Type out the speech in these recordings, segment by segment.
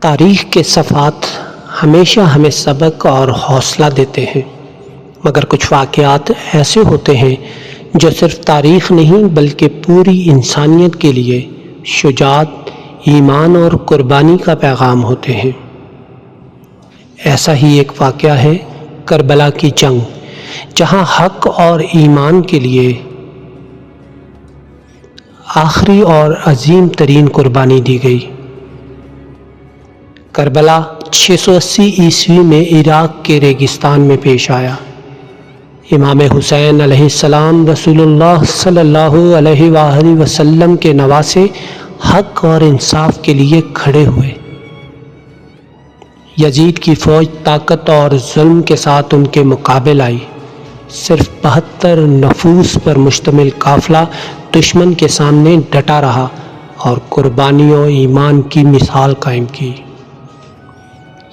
تاریخ کے صفحات ہمیشہ ہمیں سبق اور حوصلہ دیتے ہیں، مگر کچھ واقعات ایسے ہوتے ہیں جو صرف تاریخ نہیں بلکہ پوری انسانیت کے لیے شجاعت، ایمان اور قربانی کا پیغام ہوتے ہیں۔ ایسا ہی ایک واقعہ ہے کربلا کی جنگ، جہاں حق اور ایمان کے لیے آخری اور عظیم ترین قربانی دی گئی۔ کربلا 680 عیسوی میں عراق کے ریگستان میں پیش آیا۔ امام حسین علیہ السلام رسول اللہ صلی اللہ علیہ وآلہ وسلم کے نواسے حق اور انصاف کے لیے کھڑے ہوئے۔ یزید کی فوج طاقت اور ظلم کے ساتھ ان کے مقابل آئی۔ صرف 72 نفوس پر مشتمل قافلہ دشمن کے سامنے ڈٹا رہا اور قربانی و ایمان کی مثال قائم کی۔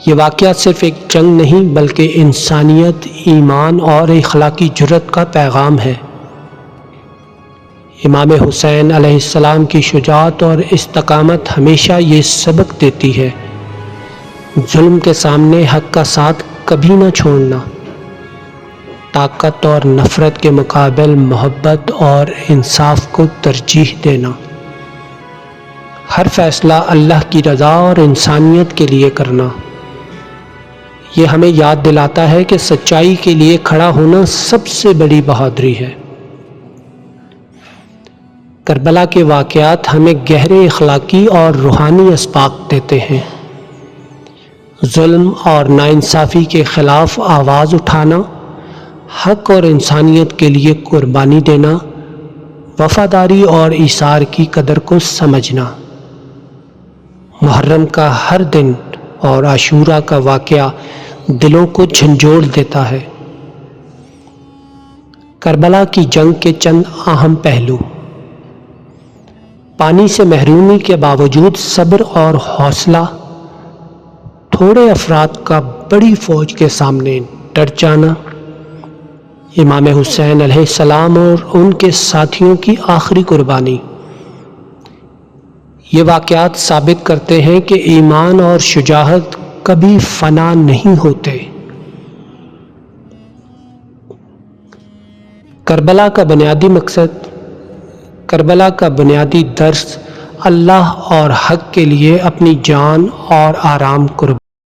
یہ واقعہ صرف ایک جنگ نہیں بلکہ انسانیت، ایمان اور اخلاقی جرأت کا پیغام ہے۔ امام حسین علیہ السلام کی شجاعت اور استقامت ہمیشہ یہ سبق دیتی ہے: ظلم کے سامنے حق کا ساتھ کبھی نہ چھوڑنا، طاقت اور نفرت کے مقابل محبت اور انصاف کو ترجیح دینا، ہر فیصلہ اللہ کی رضا اور انسانیت کے لیے کرنا۔ یہ ہمیں یاد دلاتا ہے کہ سچائی کے لیے کھڑا ہونا سب سے بڑی بہادری ہے۔ کربلا کے واقعات ہمیں گہرے اخلاقی اور روحانی اسباق دیتے ہیں۔ ظلم اور ناانصافی کے خلاف آواز اٹھانا، حق اور انسانیت کے لیے قربانی دینا، وفاداری اور ایثار کی قدر کو سمجھنا۔ محرم کا ہر دن اور عاشورہ کا واقعہ دلوں کو جھنجھوڑ دیتا ہے۔ کربلا کی جنگ کے چند اہم پہلو: پانی سے محرومی کے باوجود صبر اور حوصلہ، تھوڑے افراد کا بڑی فوج کے سامنے ڈٹ جانا، امام حسین علیہ السلام اور ان کے ساتھیوں کی آخری قربانی۔ یہ واقعات ثابت کرتے ہیں کہ ایمان اور شجاعت کبھی فنا نہیں ہوتے۔ کربلا کا بنیادی مقصد، کربلا کا بنیادی درس، اللہ اور حق کے لیے اپنی جان اور آرام قربان